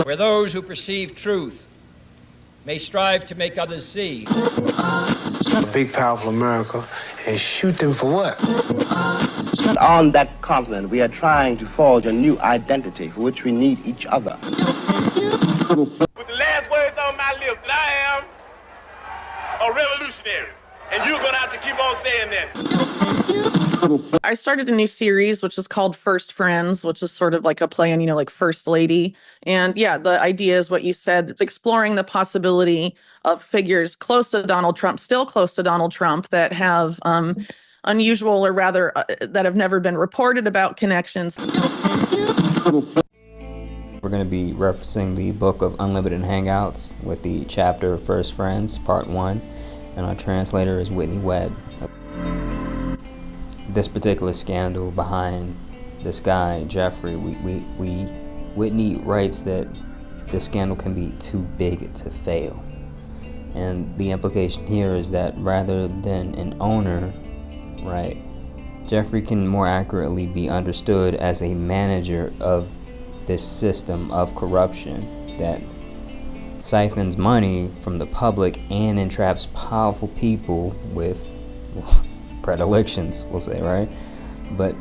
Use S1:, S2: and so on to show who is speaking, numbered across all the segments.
S1: where those who perceive truth may strive to make others see.
S2: A big, powerful America, and shoot them for what?
S3: On that continent, we are trying to forge a new identity for which we need each other.
S4: With the last words on my lips, that I am a revolutionary. And you're going to have to keep on saying that.
S5: I started a new series, which is called First Friends, which is sort of like a play on, like First Lady. And yeah, the idea is what you said, exploring the possibility of figures close to Donald Trump, still close to Donald Trump, that have unusual, or rather that have never been reported about connections.
S6: We're going to be referencing the book of Unlimited Hangouts with the chapter First Friends, Part 1. And our translator is Whitney Webb. This particular scandal behind this guy, Jeffrey, Whitney writes that this scandal can be too big to fail. And the implication here is that rather than an owner, right, Jeffrey can more accurately be understood as a manager of this system of corruption that siphons money from the public and entraps powerful people with predilections, we'll say, right? But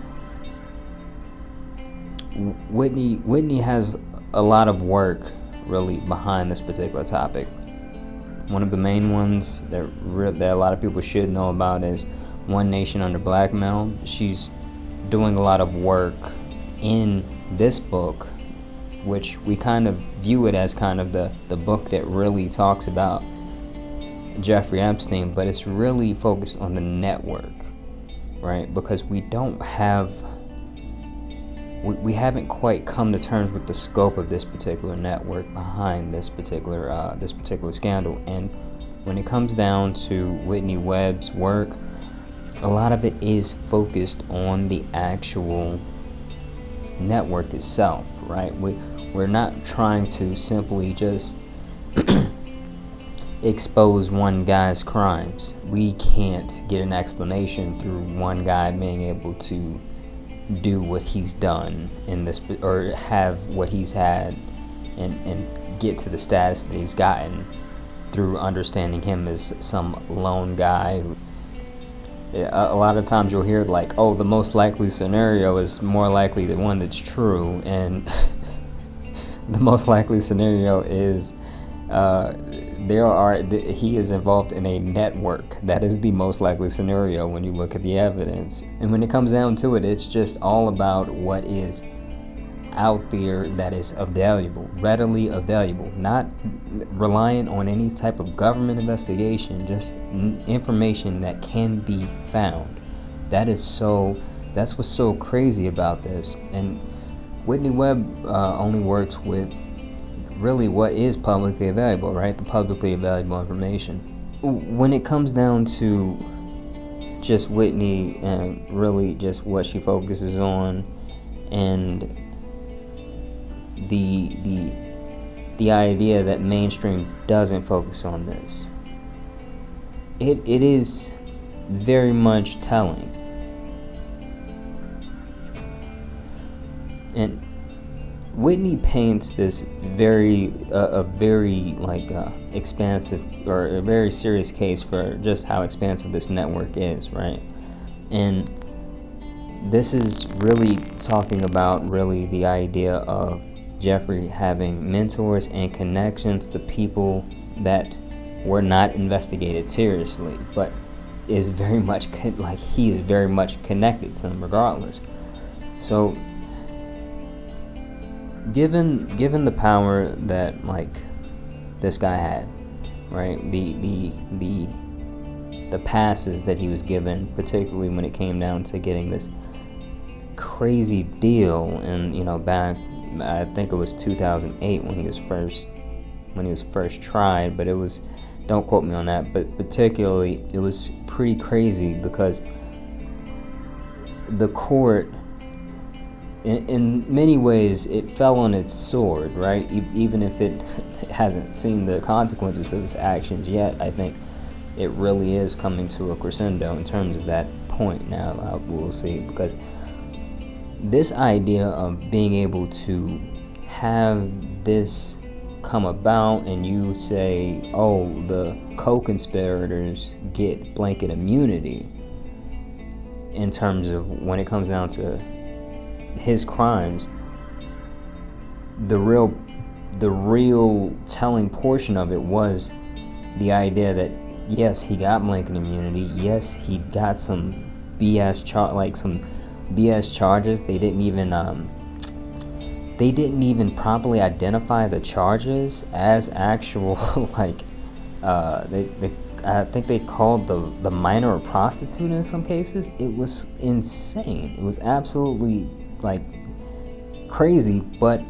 S6: Whitney has a lot of work really behind this particular topic. One of the main ones that a lot of people should know about is One Nation Under Blackmail. She's doing a lot of work in this book, which we kind of view it as kind of the book that really talks about Jeffrey Epstein, but it's really focused on the network, right? Because we haven't quite come to terms with the scope of this particular network behind this particular scandal. And when it comes down to Whitney Webb's work, a lot of it is focused on the actual network itself, right? We're not trying to simply just expose one guy's crimes. We can't get an explanation through one guy being able to do what he's done in this, or have what he's had, and get to the status that he's gotten through understanding him as some lone guy. A lot of times you'll hear like, oh, the most likely scenario is more likely the one that's true, and the most likely scenario is he is involved in a network. That is the most likely scenario when you look at the evidence. And when it comes down to it, it's just all about what is out there that is available, readily available, not reliant on any type of government investigation, just information that can be found. That's what's so crazy about this. And Whitney Webb only works with really what is publicly available, right? The publicly available information. When it comes down to just Whitney and really just what she focuses on, and the idea that mainstream doesn't focus on this, it is very much telling. And Whitney paints this very expansive, or a very serious case for just how expansive this network is, right? And this is really talking about really the idea of Jeffrey having mentors and connections to people that were not investigated seriously, but is very much he is very much connected to them regardless. So given the power that this guy had, right, the passes that he was given, particularly when it came down to getting this crazy deal, and back, I think it was 2008 when he was first tried, but it was, don't quote me on that, but particularly it was pretty crazy because the court, in many ways, it fell on its sword, right? Even if it hasn't seen the consequences of its actions yet, I think it really is coming to a crescendo in terms of that point now. We'll see, because this idea of being able to have this come about and you say, oh, the co-conspirators get blanket immunity in terms of when it comes down to his crimes, the real telling portion of it was the idea that yes, he got blanket immunity. Yes, he got some BS charges. They didn't even properly identify the charges as actual I think they called the minor a prostitute in some cases. It was insane. It was absolutely crazy. But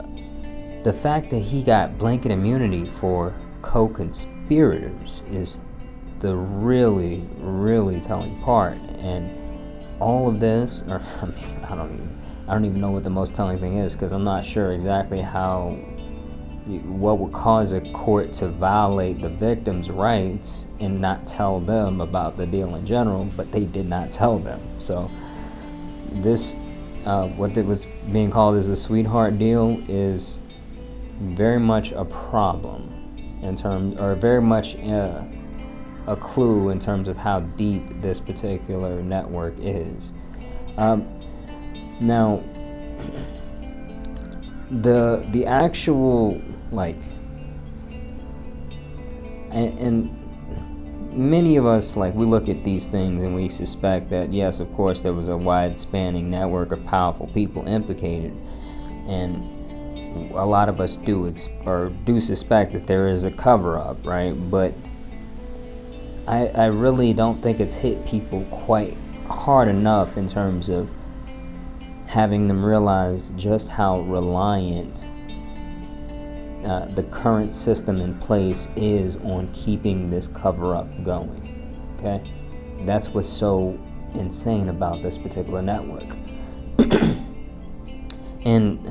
S6: the fact that he got blanket immunity for co-conspirators is the really, really telling part. And all of this, or I mean, I don't even know what the most telling thing is, because I'm not sure exactly what would cause a court to violate the victim's rights and not tell them about the deal in general, but they did not tell them. So this, what it was being called as a sweetheart deal, is very much a problem in terms, or very much a clue in terms of how deep this particular network is. Now, the actual and many of us, we look at these things and we suspect that yes, of course, there was a wide-spanning network of powerful people implicated, and a lot of us do suspect that there is a cover-up, right? But I really don't think it's hit people quite hard enough in terms of having them realize just how reliant the current system in place is on keeping this cover-up going. Okay? That's what's so insane about this particular network. And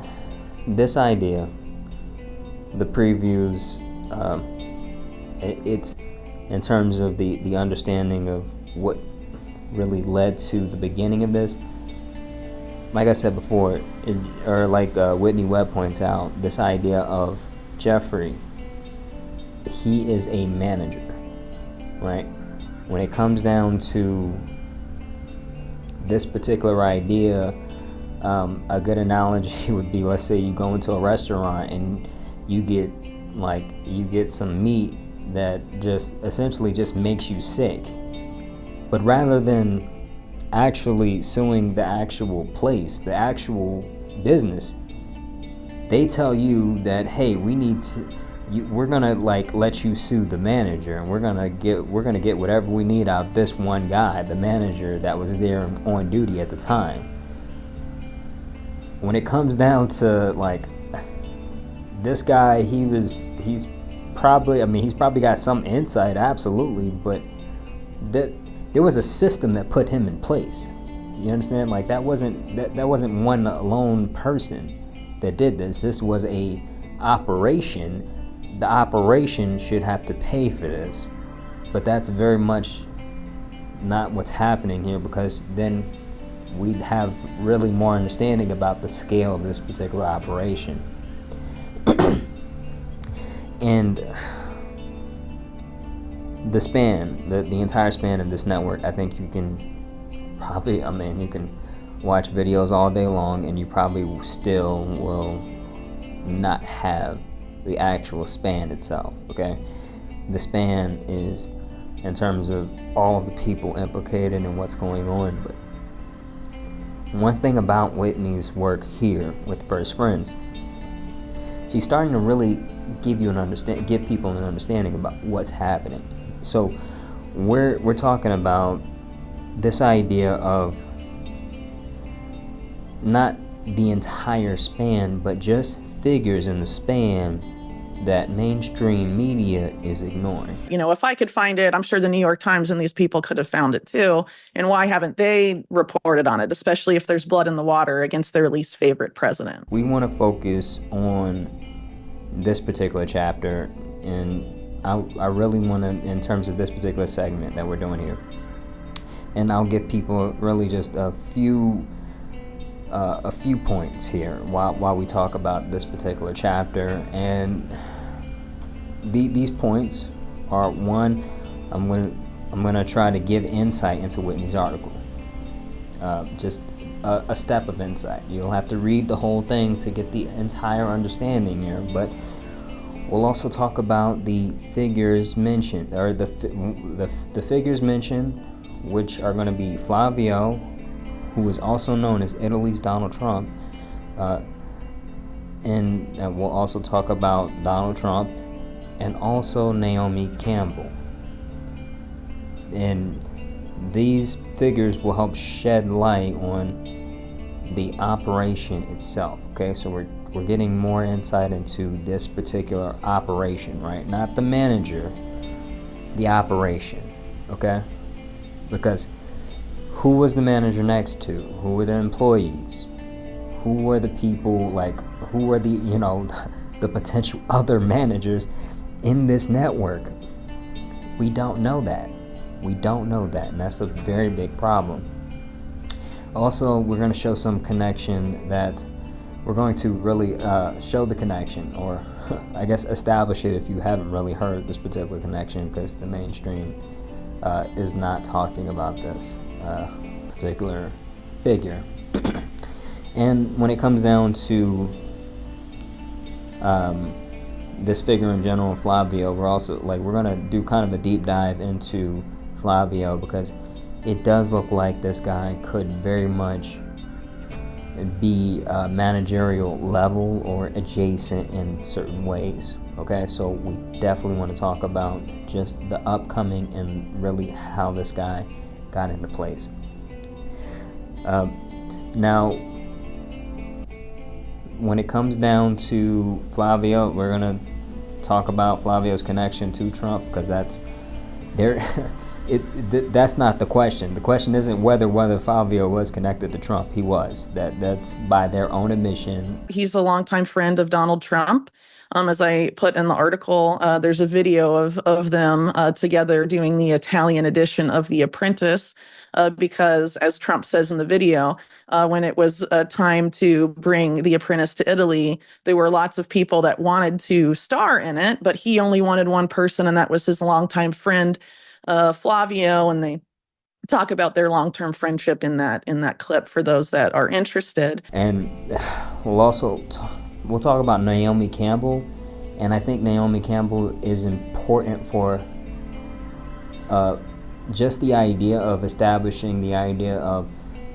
S6: this idea, the previews, it's in terms of the understanding of what really led to the beginning of this. Like I said before, Whitney Webb points out, this idea of Jeffrey, he is a manager, right? When it comes down to this particular idea, a good analogy would be, let's say you go into a restaurant and you get some meat that just essentially just makes you sick. But rather than actually suing the actual place, the actual business, they tell you that, hey, we're gonna let you sue the manager, and we're gonna get whatever we need out of this one guy, the manager that was there on duty at the time. When it comes down to this guy, he's probably got some insight, absolutely, but there was a system that put him in place. You understand? That wasn't one lone person that did this. This was a operation. The operation should have to pay for this, but that's very much not what's happening here, because then we'd have really more understanding about the scale of this particular operation. And the span, the entire span of this network, I think you can watch videos all day long and you probably still will not have the actual span itself, okay? The span is in terms of all of the people implicated and what's going on. But one thing about Whitney's work here with First Friends, she's starting to really give people an understanding about what's happening. So we're talking about this idea of not the entire span, but just figures in the span that mainstream media is ignoring.
S5: If I could find it, I'm sure the New York Times and these people could have found it too. And why haven't they reported on it, especially if there's blood in the water against their least favorite president?
S6: We want to focus on this particular chapter, and I really want to, in terms of this particular segment that we're doing here, and I'll give people really just a few a few points here while we talk about this particular chapter, and these points are: one, I'm gonna try to give insight into Whitney's article, just a step of insight. You'll have to read the whole thing to get the entire understanding here, but we'll also talk about the figures mentioned, or the figures mentioned, which are going to be Flavio, who is also known as Italy's Donald Trump, and we'll also talk about Donald Trump and also Naomi Campbell. And these figures will help shed light on the operation itself. Okay, so we're getting more insight into this particular operation, right? Not the manager, the operation. Okay, because who was the manager next to? Who were the employees? Who were the people, like, who were the, the potential other managers in this network? We don't know that. We don't know that, and that's a very big problem. Also, we're going to show some connection that we're going to really show the connection, or I guess establish it if you haven't really heard this particular connection, because the mainstream is not talking about this particular figure. And when it comes down to this figure in general, Flavio, we're gonna do kind of a deep dive into Flavio, because it does look like this guy could very much be managerial level or adjacent in certain ways. Okay, so we definitely want to talk about just the upcoming and really how this guy got into place. Now, when it comes down to Flavio, we're gonna talk about Flavio's connection to Trump, because that's there. That's not the question. The question isn't whether Flavio was connected to Trump. He was. That's by their own admission.
S5: He's a longtime friend of Donald Trump. As I put in the article, there's a video of them together doing the Italian edition of The Apprentice, because, as Trump says in the video, when it was time to bring The Apprentice to Italy, there were lots of people that wanted to star in it, but he only wanted one person, and that was his longtime friend, Flavio, and they talk about their long-term friendship in that clip for those that are interested.
S6: And we'll talk about Naomi Campbell, and I think Naomi Campbell is important for just the idea of establishing the idea of,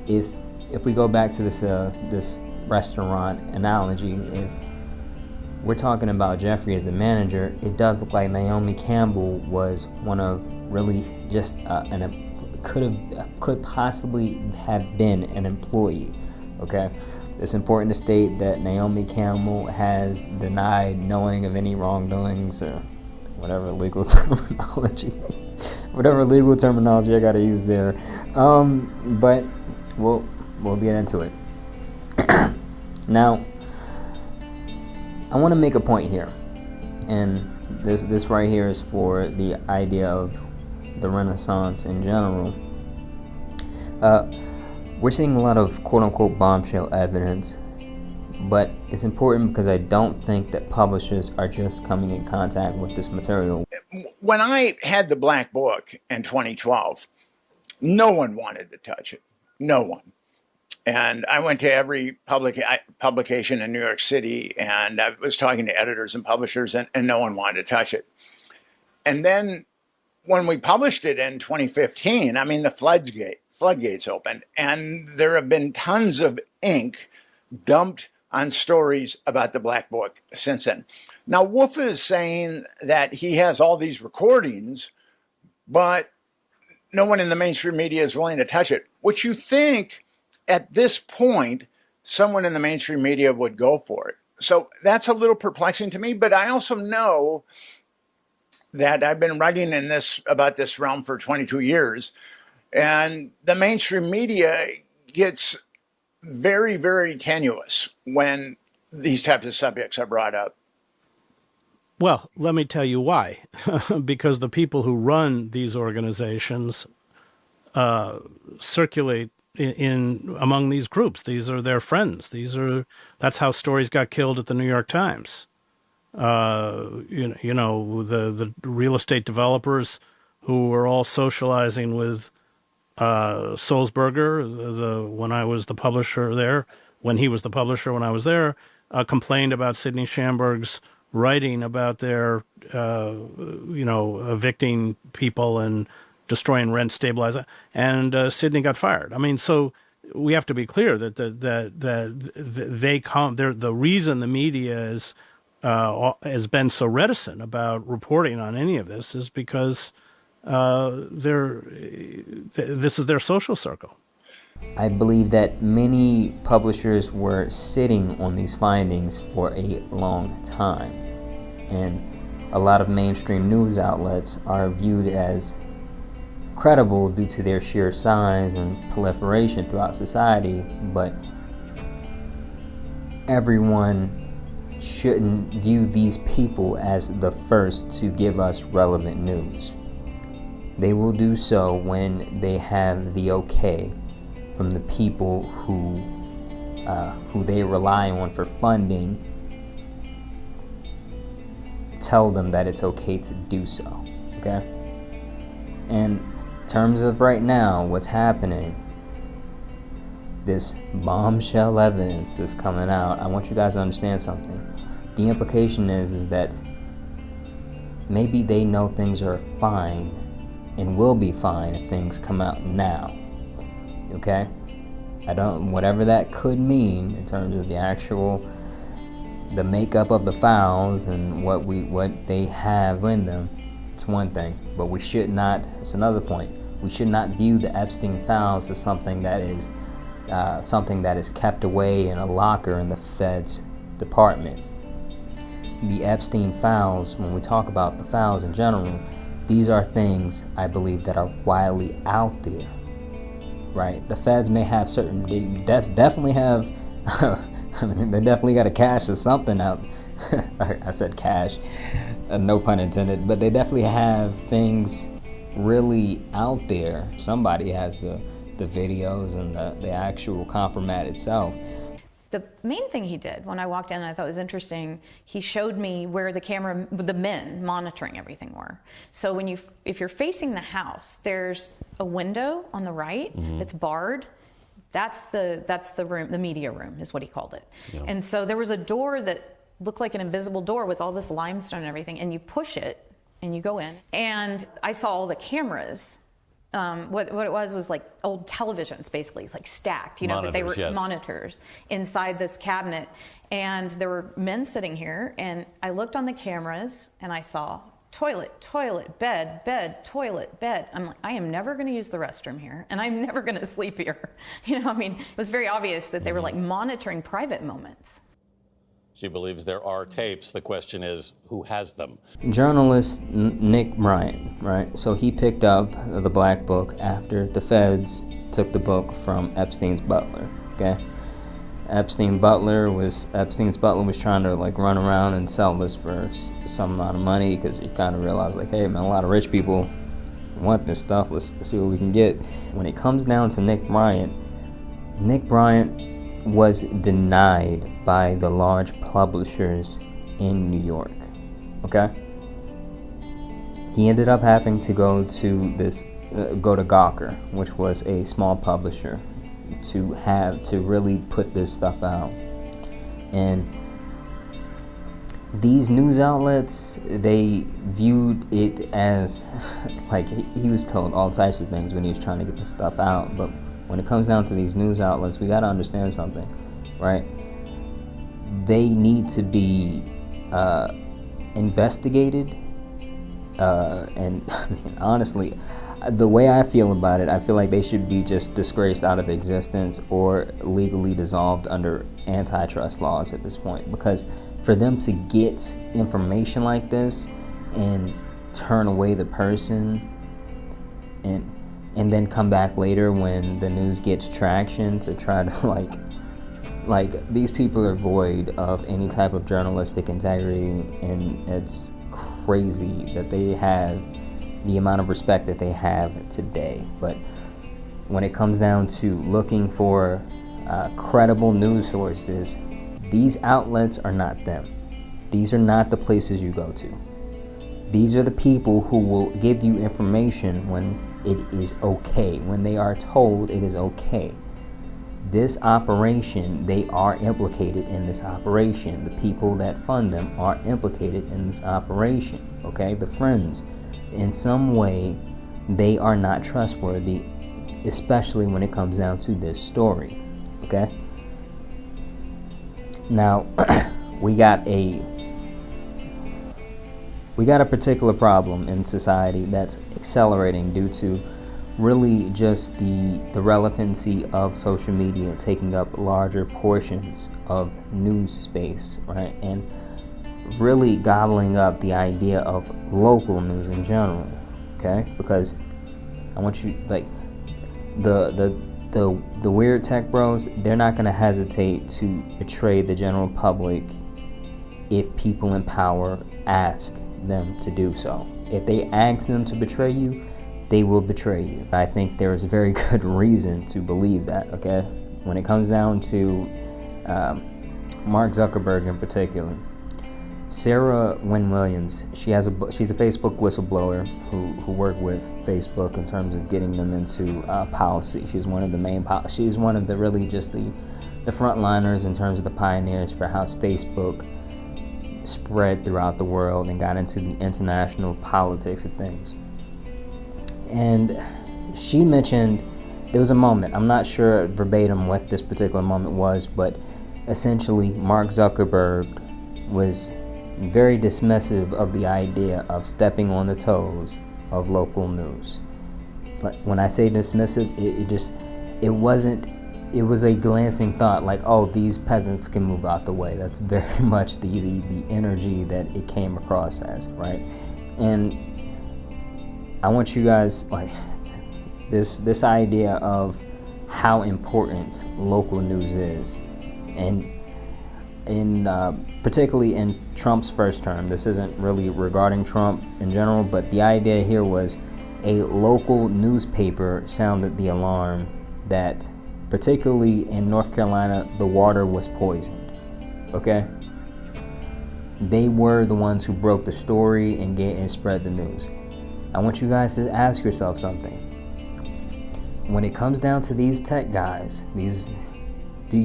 S6: if we go back to this restaurant analogy, if we're talking about Jeffrey as the manager, it does look like Naomi Campbell was one of really just could possibly have been an employee. Okay, it's important to state that Naomi Campbell has denied knowing of any wrongdoings, or whatever legal terminology I gotta use there. But we'll get into it. Now, I want to make a point here, and this right here is for the idea of the Renaissance in general. We're seeing a lot of quote-unquote bombshell evidence, but it's important because I don't think that publishers are just coming in contact with this material.
S7: When I had the Black Book in 2012, no one wanted to touch it. No one. And I went to every publication in New York City, and I was talking to editors and publishers, and no one wanted to touch it. And then when we published it in 2015, I mean, the floodgates opened, and there have been tons of ink dumped on stories about the Black Book since then. Now, Wolf is saying that he has all these recordings, but no one in the mainstream media is willing to touch it. What you think at this point, someone in the mainstream media would go for it. So that's a little perplexing to me, but I also know that I've been writing about this realm for 22 years, and the mainstream media gets very, very tenuous when these types of subjects are brought up.
S8: Well, let me tell you why. Because the people who run these organizations circulate in among these groups. These are their friends. That's how stories got killed at the New York Times. The real estate developers who were all socializing with Sulzberger, when I was the publisher there, when he was the publisher when I was there, complained about Sidney Schamberg's writing about their, evicting people and destroying rent stabilizing, and Sidney got fired. I mean, so we have to be clear that the reason the media has been so reticent about reporting on any of this is because this is their social circle.
S6: I believe that many publishers were sitting on these findings for a long time, and a lot of mainstream news outlets are viewed as credible due to their sheer size and proliferation throughout society, but everyone shouldn't view these people as the first to give us relevant news. They will do so when they have the okay from the people who they rely on for funding, tell them that it's okay to do so, okay? And in terms of right now, what's happening, this bombshell evidence that's coming out, I want you guys to understand something. The implication is that maybe they know things are fine and will be fine if things come out now. Okay? Whatever that could mean in terms of the makeup of the files and what they have in them, it's one thing. But we should not, it's another point, we should not view the Epstein files as something that is kept away in a locker in the Fed's department. The Epstein files, when we talk about the files in general, these are things I believe that are widely out there, right? The Feds may have they definitely have, they definitely got a cache of something out. I said cache, no pun intended, but they definitely have things really out there. Somebody has the videos and the actual compromat itself.
S9: The main thing he did when I walked in, I thought was interesting, he showed me where the men monitoring everything were. So if you're facing the house, there's a window on the right that's barred. That's the room, the media room is what he called it. Yeah. And so there was a door that looked like an invisible door with all this limestone and everything, and you push it and you go in. And I saw all the cameras. What it was like old televisions, basically, like stacked, but they were monitors inside this cabinet. And there were men sitting here, and I looked on the cameras, and I saw toilet, bed, toilet, bed. I'm like, I am never going to use the restroom here, and I'm never going to sleep here. It was very obvious that they were like monitoring private moments.
S10: She believes there are tapes. The question is, who has them?
S6: Journalist Nick Bryant, right? So he picked up the Black Book after the Feds took the book from Epstein's butler, okay? Epstein's butler was trying to like run around and sell this for some amount of money because he kind of realized like, hey man, a lot of rich people want this stuff. Let's see what we can get. When it comes down to Nick Bryant was denied by the large publishers in New York, okay? He ended up having to go to Gawker, which was a small publisher, to really put this stuff out. And these news outlets, they viewed it as, like, he was told all types of things when he was trying to get this stuff out, but when it comes down to these news outlets, we got to understand something, right? They need to be investigated, and honestly, the way I feel about it, I feel like they should be just disgraced out of existence or legally dissolved under antitrust laws at this point, because for them to get information like this and turn away the person and then come back later when the news gets traction to try to like these people are void of any type of journalistic integrity, and it's crazy that they have the amount of respect that they have today. But when it comes down to looking for credible news sources, these outlets are not them. These are not the places you go to. These are the people who will give you information when it is okay, when they are told it is okay. This operation, they are implicated in this operation. The people that fund them are implicated in this operation, okay? The friends, in some way, they are not trustworthy, especially when it comes down to this story, okay? Now, we got a particular problem in society that's accelerating due to really just the relevancy of social media taking up larger portions of news space, right? And really gobbling up the idea of local news in general, okay? Because I want you, like, the weird tech bros, they're not going to hesitate to betray the general public if people in power ask them to do so. If they ask them to betray you, they will betray you. I think there is very good reason to believe that, okay? When it comes down to Mark Zuckerberg in particular, Sarah Wynne Williams, she's a Facebook whistleblower who worked with Facebook in terms of getting them into policy. She's one of the really just the frontliners in terms of the pioneers for how Facebook spread throughout the world and got into the international politics of things. And she mentioned there was a moment, I'm not sure verbatim what this particular moment was, but essentially Mark Zuckerberg was very dismissive of the idea of stepping on the toes of local news. When I say dismissive, it was a glancing thought, like, oh, these peasants can move out the way. That's very much the energy that it came across as, right? And I want you guys, like, this idea of how important local news is, and particularly in Trump's first term. This isn't really regarding Trump in general, but the idea here was a local newspaper sounded the alarm that, particularly in North Carolina, the water was poisoned, okay? They were the ones who broke the story and spread the news. I want you guys to ask yourself something. When it comes down to these tech guys, would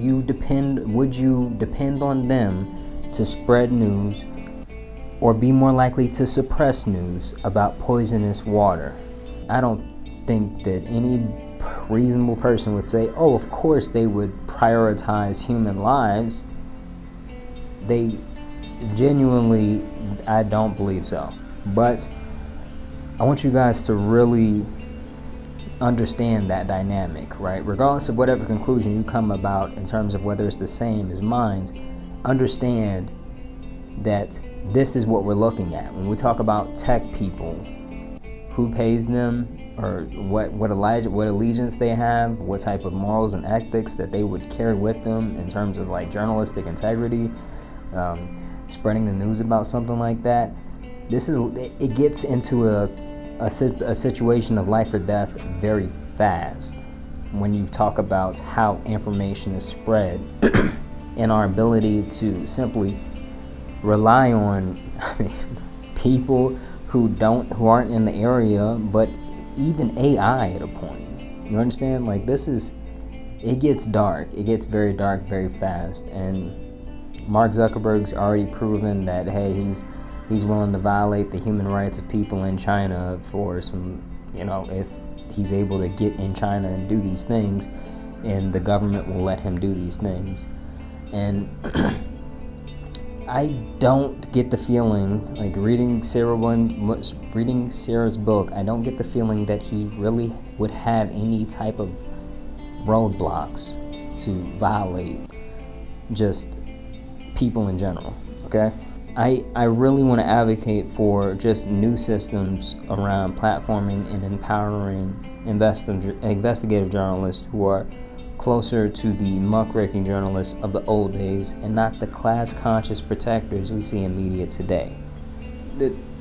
S6: you depend on them to spread news, or be more likely to suppress news about poisonous water? I don't think that any reasonable person would say, oh, of course they would prioritize human lives. They genuinely, I don't believe so. But I want you guys to really understand that dynamic, right? Regardless of whatever conclusion you come about in terms of whether it's the same as mine, understand that this is what we're looking at. When we talk about tech people, who pays them, or what allegiance they have, what type of morals and ethics that they would carry with them in terms of like journalistic integrity, spreading the news about something like that. It gets into a situation of life or death very fast when you talk about how information is spread and our ability to simply rely on people who aren't in the area, but even AI at a point. You understand? Like, it gets dark. It gets very dark very fast. And Mark Zuckerberg's already proven that, hey, he's willing to violate the human rights of people in China for some, if he's able to get in China and do these things, and the government will let him do these things. And I don't get the feeling, like reading Sarah's book, I don't get the feeling that he really would have any type of roadblocks to violate just people in general, okay? I really want to advocate for just new systems around platforming and empowering investigative journalists who are closer to the muckraking journalists of the old days and not the class-conscious protectors we see in media today.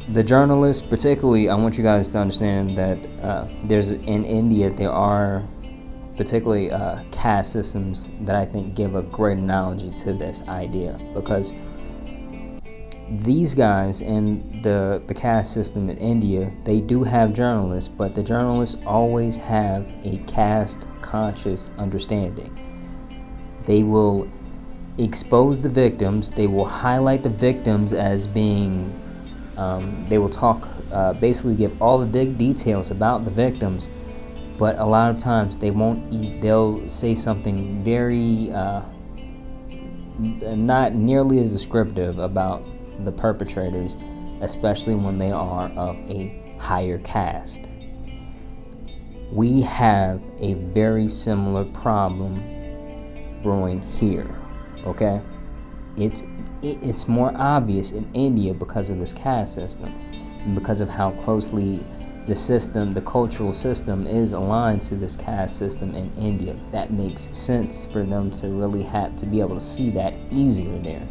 S6: The journalists, particularly, I want you guys to understand that in India there are particularly caste systems, that I think give a great analogy to this idea, because these guys in the caste system in India, they do have journalists, but the journalists always have a caste conscious understanding. They will expose the victims, they will highlight the victims as being, they will talk, basically give all the details about the victims, but a lot of times they'll say something very, not nearly as descriptive about the perpetrators, especially when they are of a higher caste. We have a very similar problem brewing here, okay? It's more obvious in India because of this caste system, and because of how closely the cultural system is aligned to this caste system in India. That makes sense for them to really have to be able to see that easier there.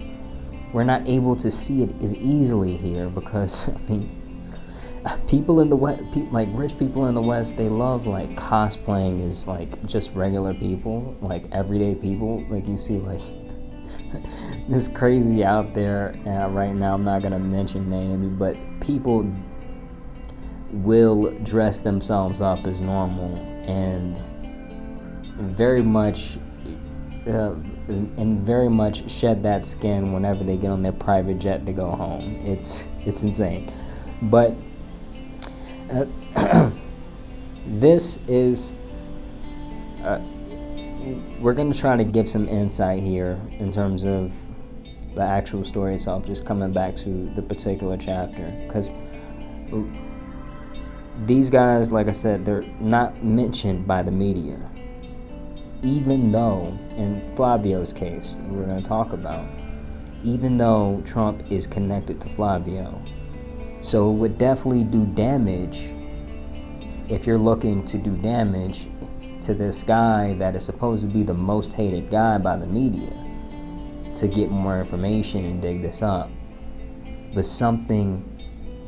S6: We're not able to see it as easily here because, I mean, people in the West, like rich people in the West, they love like cosplaying as like just regular people, like everyday people. Like you see like this crazy out there right now. I'm not gonna mention names, but people will dress themselves up as normal and very much shed that skin whenever they get on their private jet to go home. It's insane. But this is we're going to try to give some insight here in terms of the actual story itself, just coming back to the particular chapter, because these guys, like I said, they're not mentioned by the media, even though in Flavio's case we're going to talk about, even though Trump is connected to Flavio. So it would definitely do damage if you're looking to do damage to this guy that is supposed to be the most hated guy by the media, to get more information and dig this up. But something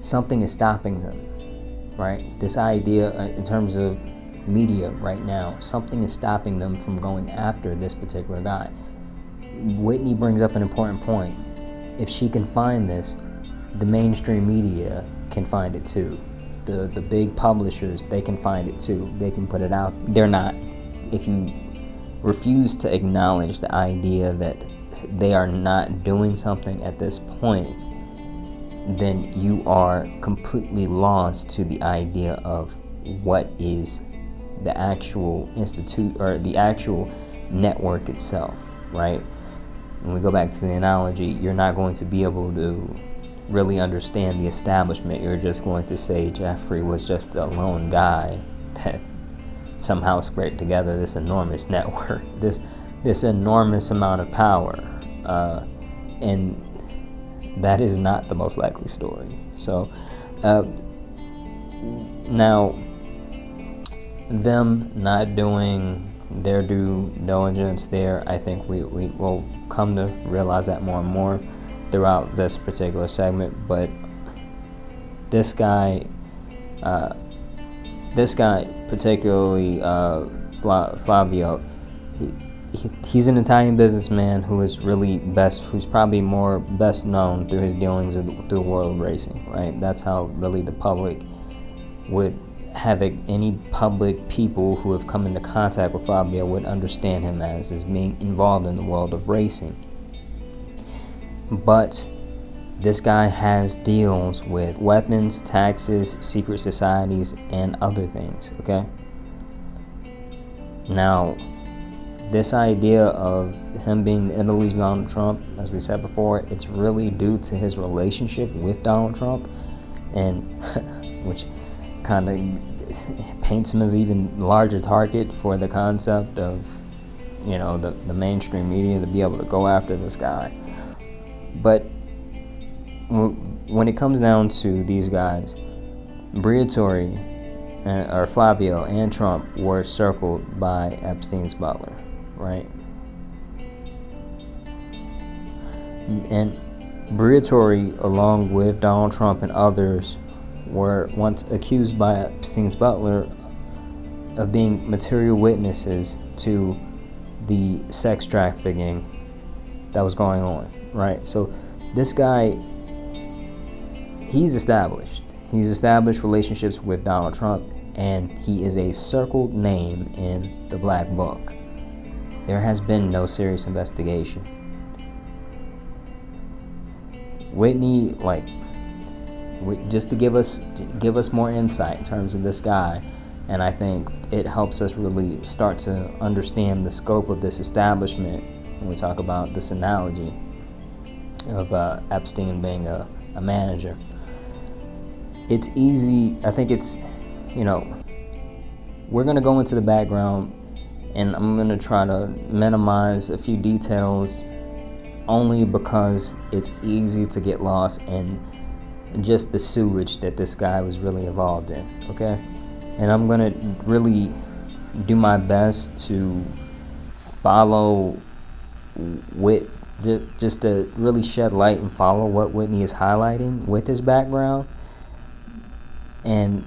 S6: is stopping them, right? This idea in terms of media right now, something is stopping them from going after this particular guy. Whitney brings up an important point. If she can find this, the mainstream media can find it too. The big publishers, they can find it too. They can put it out. They're not. If you refuse to acknowledge the idea that they are not doing something at this point, then you are completely lost to the idea of what is the actual institute or the actual network itself, right? When we go back to the analogy, you're not going to be able to really understand the establishment. You're just going to say Jeffrey was just a lone guy that somehow scraped together this enormous network, this enormous amount of power, and that is not the most likely story. So now, them not doing their due diligence there, I think we will come to realize that more and more throughout this particular segment. But this guy particularly Flavio, he's an Italian businessman who's probably more best known through his dealings through the world of racing, right? That's how really the public would have any public people who have come into contact with Flavio would understand him as being involved in the world of racing. But this guy has deals with weapons, taxes, secret societies, and other things, okay? Now, this idea of him being Italy's Donald Trump, as we said before, it's really due to his relationship with Donald Trump, and which kind of paints him as an even larger target for the concept of, the mainstream media to be able to go after this guy. But when it comes down to these guys, Briatore, or Flavio, and Trump were circled by Epstein's butler, right? And Briatore, along with Donald Trump and others, were once accused by Epstein's butler of being material witnesses to the sex trafficking that was going on, right? So this guy, he's established relationships with Donald Trump, and he is a circled name in the Black Book. There has been no serious investigation. Whitney, just to give us more insight in terms of this guy, and I think it helps us really start to understand the scope of this establishment when we talk about this analogy of Epstein being a manager. It's easy, I think it's, we're going to go into the background, and I'm going to try to minimize a few details only because it's easy to get lost in just the sewage that this guy was really involved in, okay? And I'm going to really do my best to follow just to really shed light and follow what Whitney is highlighting with his background. And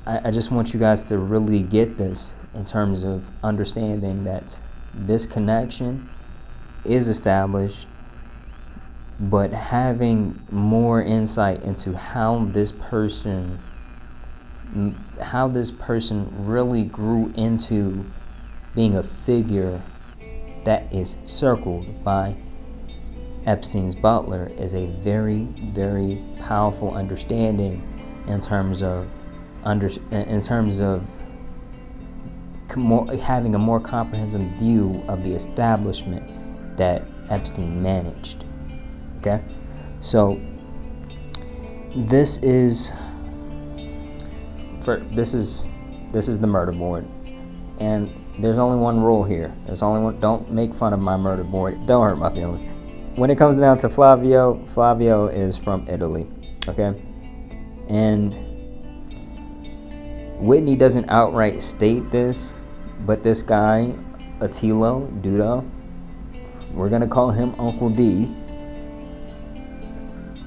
S6: I just want you guys to really get this in terms of understanding that this connection is established, but having more insight into how this person really grew into being a figure that is circled by Epstein's butler is a very, very powerful understanding in terms of having a more comprehensive view of the establishment that Epstein managed. Okay, so this is the murder board, and there's only one rule here. There's only one. Don't make fun of my murder board. Don't hurt my feelings. When it comes down to Flavio is from Italy. Okay, and Whitney doesn't outright state this, but this guy, Attilo Dudo, we're gonna call him Uncle D.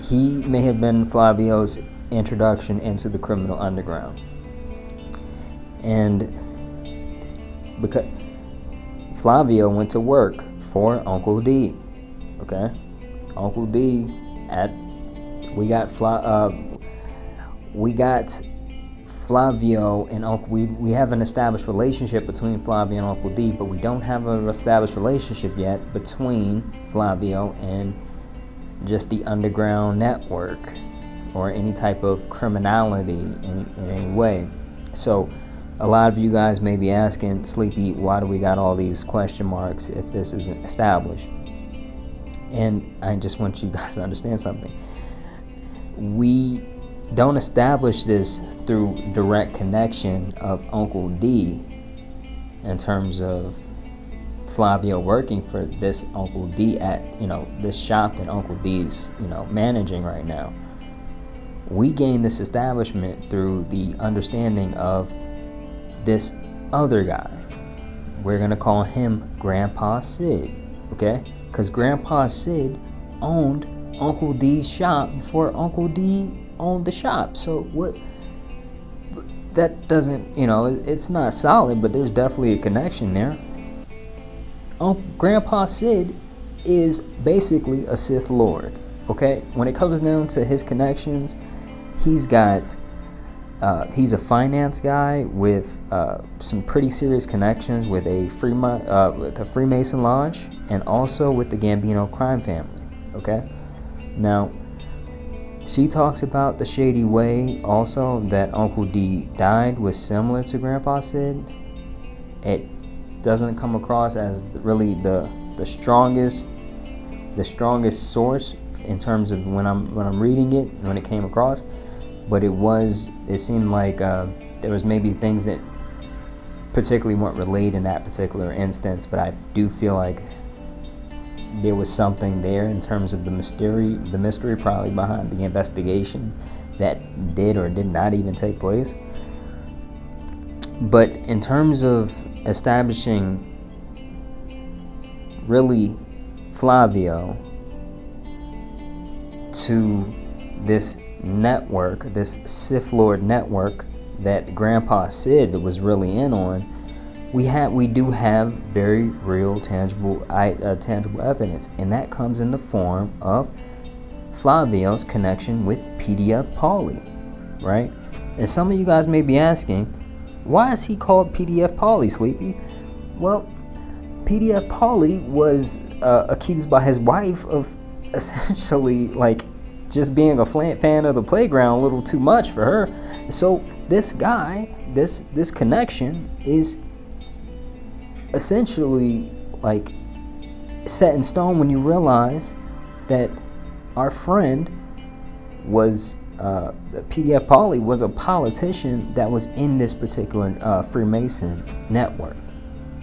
S6: He may have been Flavio's introduction into the criminal underground. And because Flavio went to work for Uncle D, okay? Uncle D we got Flavio and Uncle. We have an established relationship between Flavio and Uncle D, but we don't have an established relationship yet between Flavio and just the underground network or any type of criminality in any way. So a lot of you guys may be asking, Sleepy, why do we got all these question marks if this isn't established? And I just want you guys to understand something. We don't establish this through direct connection of Uncle D in terms of Flavio working for this Uncle D at, this shop that Uncle D's, managing right now. We gain this establishment through the understanding of this other guy. We're gonna call him Grandpa Sid, okay? Because Grandpa Sid owned Uncle D's shop before Uncle D owned the shop. So what? That doesn't, it's not solid, but there's definitely a connection there. Grandpa Sid is basically a Sith Lord, okay? When it comes down to his connections, he's a finance guy with some pretty serious connections with a Freemason lodge and also with the Gambino crime family, okay? Now, she talks about the shady way also that Uncle D died was similar to Grandpa Sid. It doesn't come across as really the strongest source in terms of when I'm reading it, when it came across, but it seemed like there was maybe things that particularly weren't relayed in that particular instance, but I do feel like there was something there in terms of the mystery probably behind the investigation that did or did not even take place. But in terms of establishing really Flavio to this network, this Sith Lord network that Grandpa Sid was really in on, we do have very real tangible evidence, and that comes in the form of Flavio's connection with PDF Pauly, right? And some of you guys may be asking, why is he called PDF Pauly, Sleepy? Well, PDF Pauly was accused by his wife of essentially like just being a fan of the playground a little too much for her. So this guy, this connection is essentially like set in stone when you realize that our friend was PDF Pauly was a politician that was in this particular Freemason network,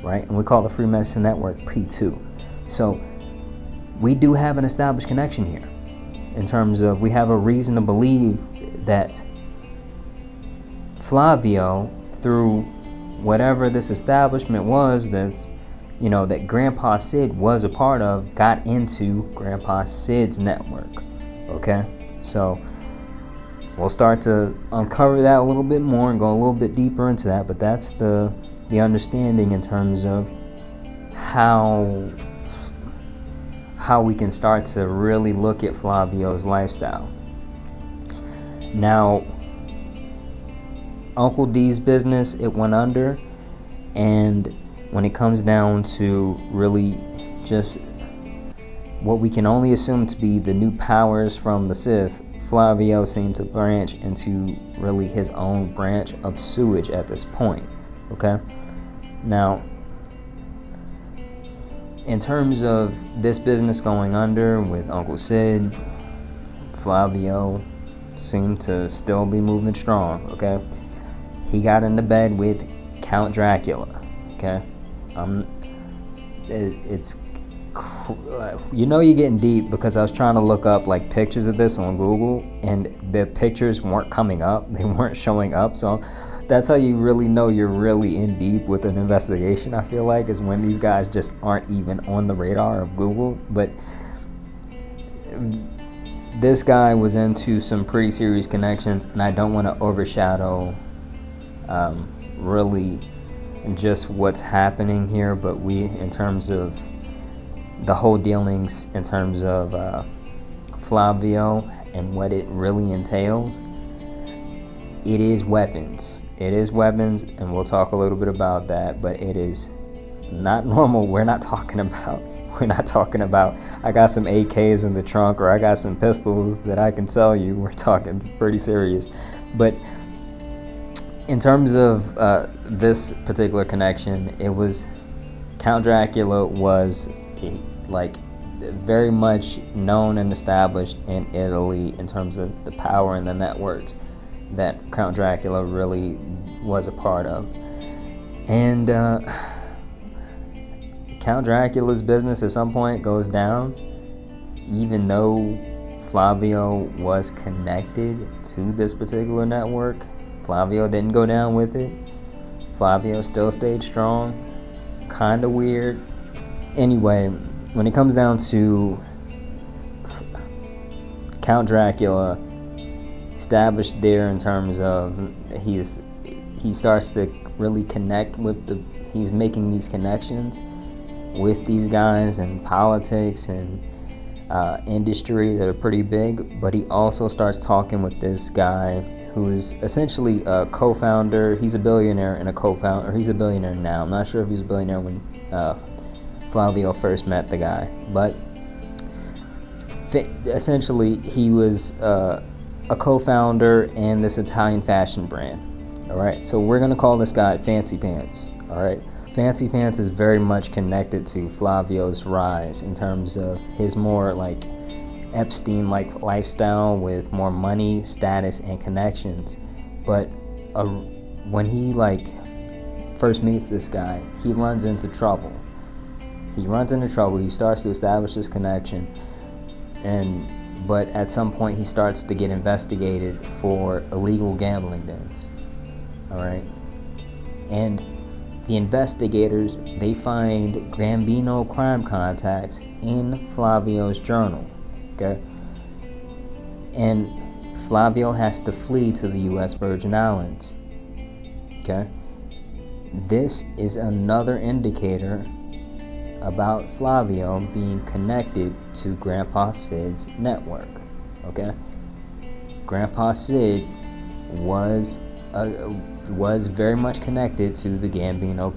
S6: right? And we call the Freemason network P2. So we do have an established connection here in terms of we have a reason to believe that Flavio, through whatever this establishment was that's, you know, that Grandpa Sid was a part of, got into Grandpa Sid's network. Okay, so we'll start to uncover that a little bit more and go a little bit deeper into that, but that's the understanding in terms of how we can start to really look at Flavio's lifestyle. Now, Uncle D's business, it went under, and when it comes down to really just what we can only assume to be the new powers from the Sith, Flavio seemed to branch into really his own branch of sewage at this point, okay? Now, in terms of this business going under with Uncle Sid, Flavio seemed to still be moving strong, okay? He got into bed with Count Dracula, okay? It's you know you're getting deep because I was trying to look up like pictures of this on Google, and the pictures weren't coming up, they weren't showing up. So that's how you really know you're really in deep with an investigation, I feel like, is when these guys just aren't even on the radar of Google. But this guy was into some pretty serious connections, and I don't want to overshadow really just what's happening here, but we, in terms of the whole dealings, in terms of Flavio and what it really entails, it is weapons. It is weapons, and we'll talk a little bit about that, but it is not normal. We're not talking about I got some AKs in the trunk, or I got some pistols that I can sell you. We're talking pretty serious. But in terms of this particular connection, it was Count Dracula was like very much known and established in Italy in terms of the power and the networks that Count Dracula really was a part of. And Count Dracula's business at some point goes down, even though Flavio was connected to this particular network. Flavio didn't go down with it. Flavio still stayed strong. Kind of weird. Anyway, when it comes down to Count Dracula, established there in terms of he starts to really connect with he's making these connections with these guys in politics and industry that are pretty big, but he also starts talking with this guy who is essentially a co-founder. He's a billionaire and a co-founder, or he's a billionaire now. I'm not sure if he was a billionaire when Flavio first met the guy, but essentially he was a co-founder in this Italian fashion brand. All right, so we're gonna call this guy Fancy Pants. All right, Fancy Pants is very much connected to Flavio's rise in terms of his more like Epstein-like lifestyle with more money, status, and connections. But when he like first meets this guy, he runs into trouble. He starts to establish this connection, but at some point he starts to get investigated for illegal gambling dens. All right, and the investigators, they find Gambino crime contacts in Flavio's journal. Okay, and Flavio has to flee to the U.S. Virgin Islands. Okay? This is another indicator about Flavio being connected to Grandpa Sid's network. Okay? Grandpa Sid was very much connected to the Gambino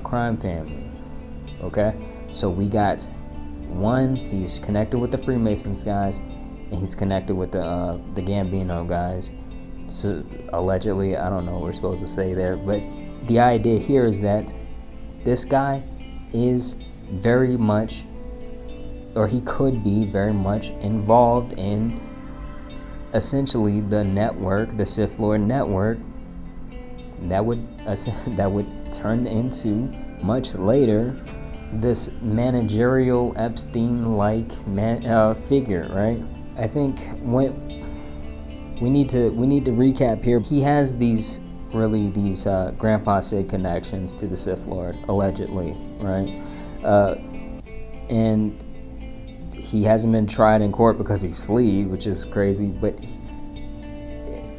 S6: crime family. Okay? So we got one, he's connected with the Freemasons guys, and he's connected with the Gambino guys. So allegedly, I don't know what we're supposed to say there, but the idea here is that this guy is very much, or he could be very much involved in essentially the network, the Sith Lord network, that would turn into much later this managerial Epstein-like figure, right? I think we need to recap here. He has these Grandpa Sid connections to the Sith Lord, allegedly, right? And he hasn't been tried in court because he's fled, which is crazy, but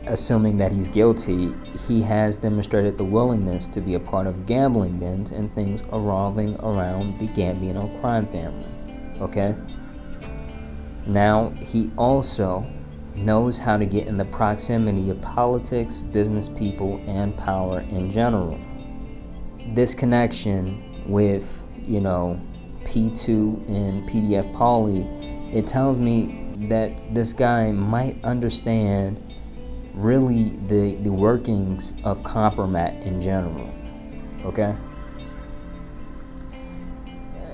S6: assuming that he's guilty, he has demonstrated the willingness to be a part of gambling dens and things revolving around the Gambino crime family, okay? Now, he also knows how to get in the proximity of politics, business people, and power in general. This connection with, P2 and PDF Poly, it tells me that this guy might understand really the workings of compromat in general, okay?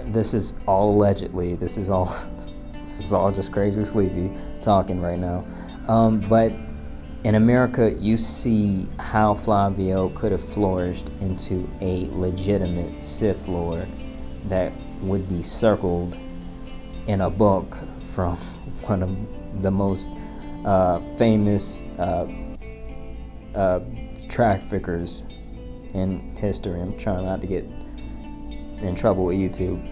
S6: This is all allegedly. This is all just crazy sleepy talking right now. But in America, you see how Flavio could have flourished into a legitimate Sith Lord that would be circled in a book from one of the most famous traffickers in history. I'm trying not to get in trouble with YouTube.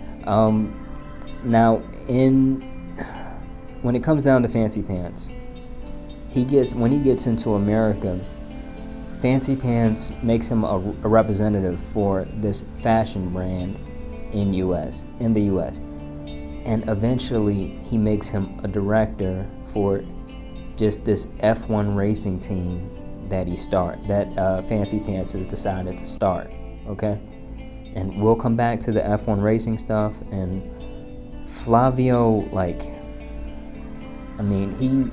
S6: Now, when it comes down to Fancy Pants, when he gets into America, Fancy Pants makes him a representative for this fashion brand in the U.S. And eventually he makes him a director for just this F1 racing team that Fancy Pants has decided to start, okay? And we'll come back to the F1 racing stuff. And Flavio,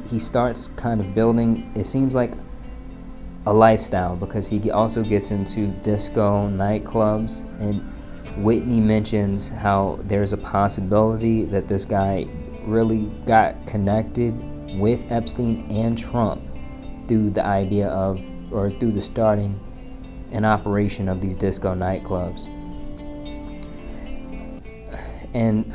S6: he starts kind of building, it seems like, a lifestyle, because he also gets into disco nightclubs. And Whitney mentions how there's a possibility that this guy really got connected with Epstein and Trump through the idea of, or through the starting and operation of these disco nightclubs. And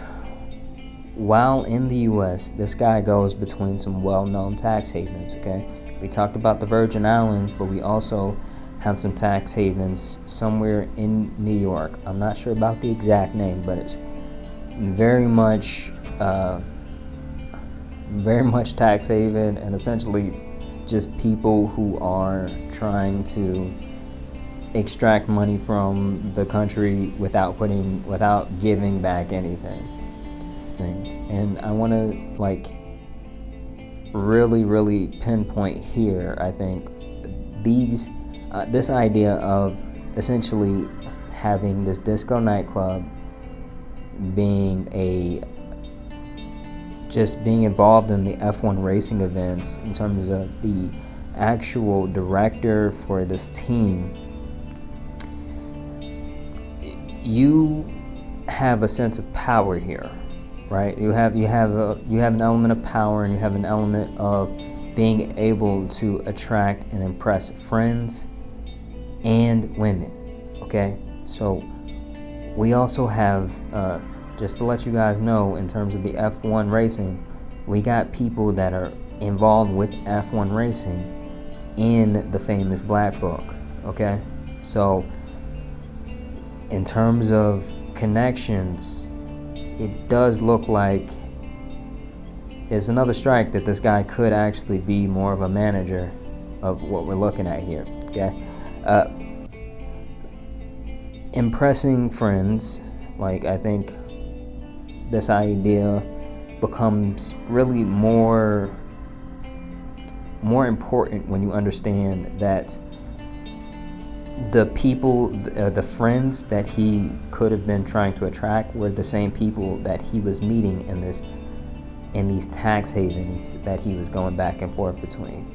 S6: while in the U.S., this guy goes between some well-known tax havens, okay? We talked about the Virgin Islands, but we also have some tax havens somewhere in New York. I'm not sure about the exact name, but it's very much tax haven, and essentially just people who are trying to extract money from the country without giving back anything. And I want to really pinpoint here, I think, this idea of essentially having this disco nightclub being involved in the F1 racing events in terms of the actual director for this team. You have a sense of power here, right? You have an element of power, and you have an element of being able to attract and impress friends and women, okay? So we also have, just to let you guys know, in terms of the F1 racing, we got people that are involved with F1 racing in the famous Black Book, okay? So in terms of connections, it does look like it's another strike that this guy could actually be more of a manager of what we're looking at here, okay? impressing friends, like, I think this idea becomes really more important when you understand that the people, the friends that he could have been trying to attract were the same people that he was meeting in these tax havens that he was going back and forth between.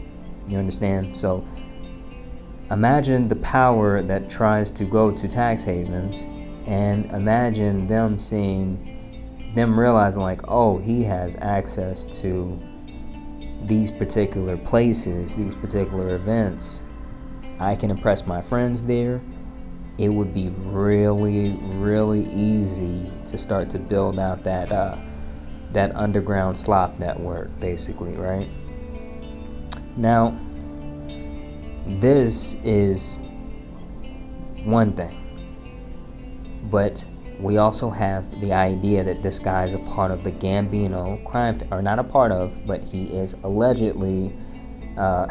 S6: You understand? So imagine the power that tries to go to tax havens, and imagine them realizing like, oh, he has access to these particular places, these particular events. I can impress my friends there. It would be really, really easy to start to build out that underground slop network, basically, right? Now, this is one thing, but we also have the idea that this guy is a part of the Gambino crime, or not a part of, but he is allegedly, I'm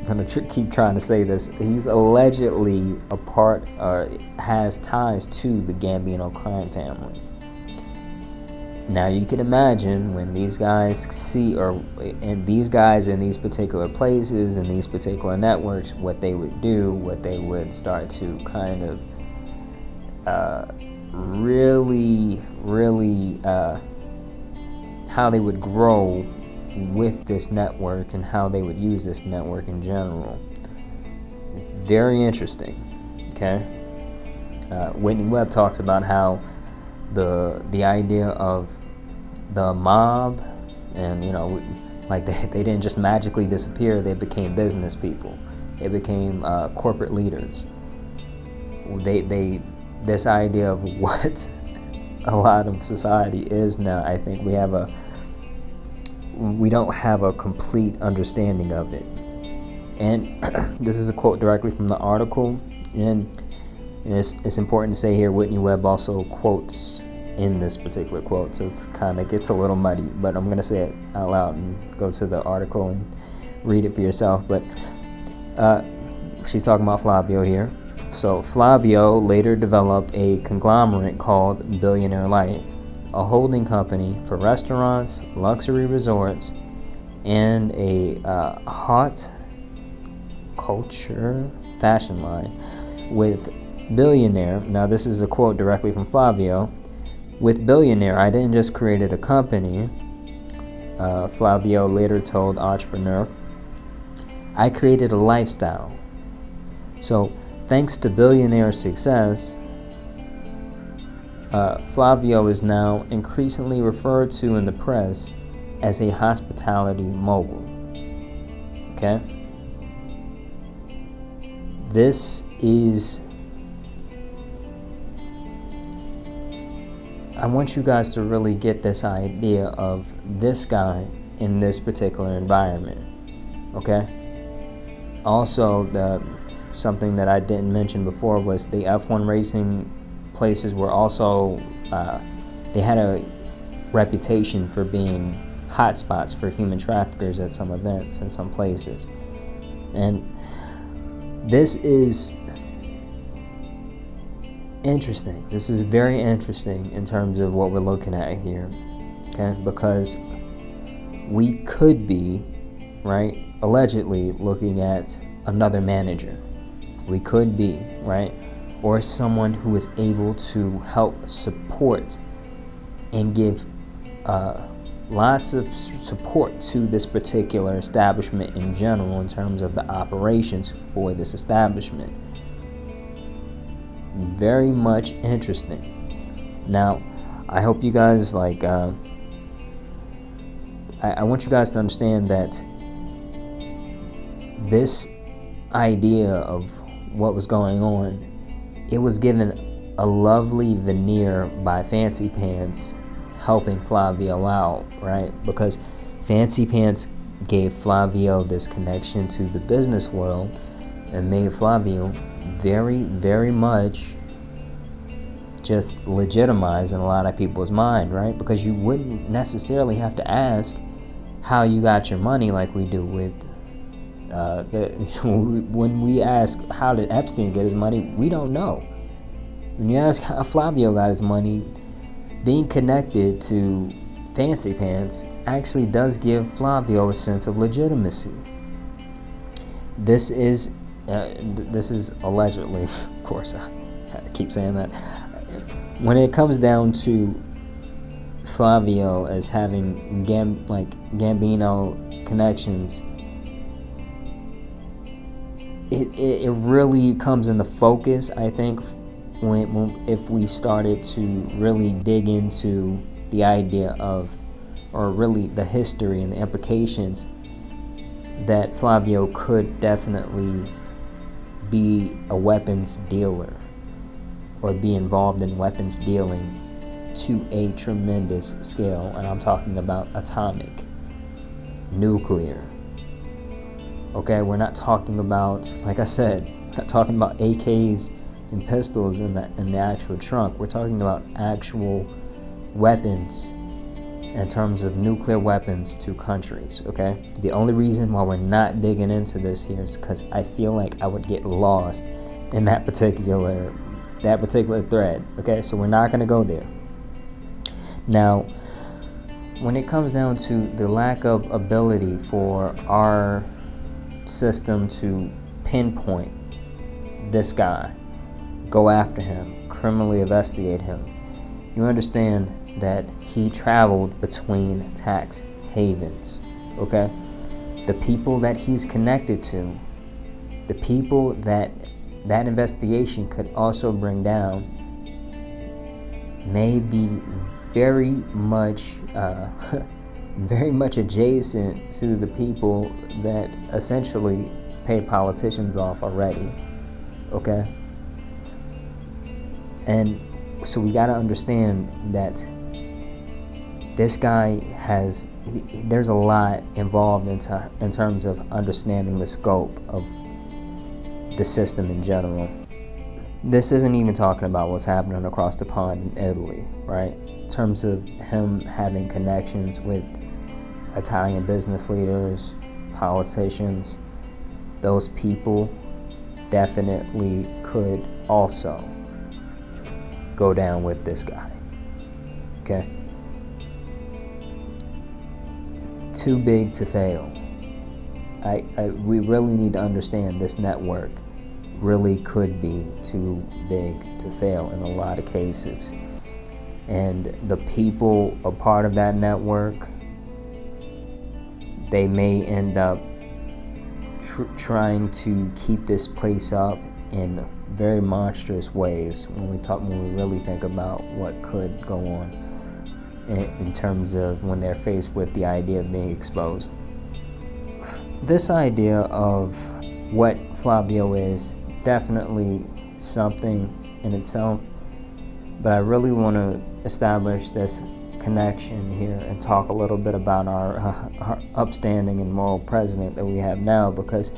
S6: going to keep trying to say this, he's allegedly a part, or has ties to the Gambino crime family. Now you can imagine when these guys and these guys in these particular places, in these particular networks, what they would do, what they would start to kind of really how they would grow with this network and how they would use this network in general. Very interesting. Okay. Whitney Webb talks about how the idea of the mob, and like they didn't just magically disappear, they became business people, they became corporate leaders. This idea of what a lot of society is now, I think we don't have a complete understanding of it. And this is a quote directly from the article, and it's important to say here, Whitney Webb also quotes in this particular quote, so it's kind of gets a little muddy, but I'm going to say it out loud and go to the article and read it for yourself. But she's talking about Flavio here. So Flavio later developed a conglomerate called Billionaire Life, a holding company for restaurants, luxury resorts, and a hot culture fashion line. With Billionaire, now this is a quote directly from Flavio, "With Billionaire, I didn't just create a company," Flavio later told Entrepreneur, "I created a lifestyle. So thanks to Billionaire's success, Flavio is now increasingly referred to in the press as a hospitality mogul." Okay? This is... I want you guys to really get this idea of this guy in this particular environment. Okay? Also, something that I didn't mention before was the F1 racing places were also, they had a reputation for being hotspots for human traffickers at some events in some places. And this is interesting. This is very interesting in terms of what we're looking at here. Okay? Because we could be, right, allegedly looking at another manager. We could be, right? Or someone who is able to help support and give lots of support to this particular establishment in general in terms of the operations for this establishment. Very much interesting. Now, I hope you guys I want you guys to understand that this idea of what was going on, it was given a lovely veneer by Fancy Pants helping Flavio out, right? Because Fancy Pants gave Flavio this connection to the business world and made Flavio very, very much just legitimized in a lot of people's mind, right? Because you wouldn't necessarily have to ask how you got your money like we do with When we ask how did Epstein get his money, we don't know. When you ask how Flavio got his money, being connected to Fancy Pants actually does give Flavio a sense of legitimacy. This is allegedly, of course, I keep saying that. When it comes down to Flavio as having Gambino connections, it really comes into focus, I think, if we started to really dig into the idea of, or really the history and the implications that Flavio could definitely be a weapons dealer or be involved in weapons dealing to a tremendous scale. And I'm talking about atomic, nuclear. Okay, we're not talking about, like I said, not talking about AKs and pistols in the actual trunk. We're talking about actual weapons in terms of nuclear weapons to countries, okay? The only reason why we're not digging into this here is because I feel like I would get lost in that particular thread, okay? So we're not going to go there. Now, when it comes down to the lack of ability for our system to pinpoint this guy, go after him, criminally investigate him, you understand that he traveled between tax havens, okay? The people that he's connected to, the people that investigation could also bring down, may be very much adjacent to the people that essentially pay politicians off already, okay? And so we got to understand that this guy there's a lot involved in terms of understanding the scope of the system in general. This isn't even talking about what's happening across the pond in Italy, right? In terms of him having connections with Italian business leaders, politicians, those people definitely could also go down with this guy, okay? Too big to fail. We really need to understand this network really could be too big to fail in a lot of cases. And the people a part of that network, they may end up trying to keep this place up in very monstrous ways when we really think about what could go on in terms of when they're faced with the idea of being exposed. This idea of what Flavio is definitely something in itself, but I really want to establish this connection here and talk a little bit about our upstanding and moral president that we have now, because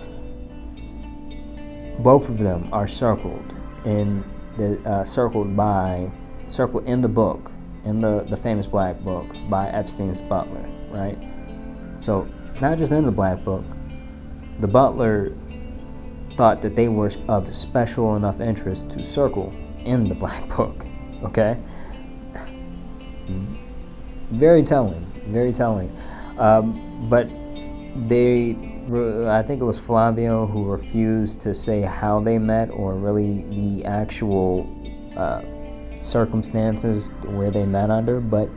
S6: both of them are circled in the book, in the famous Black Book by Epstein's butler, right? So not just in the Black Book, the butler thought that they were of special enough interest to circle in the Black Book, okay? Very telling. But I think it was Flavio who refused to say how they met or really the actual circumstances where they met under, but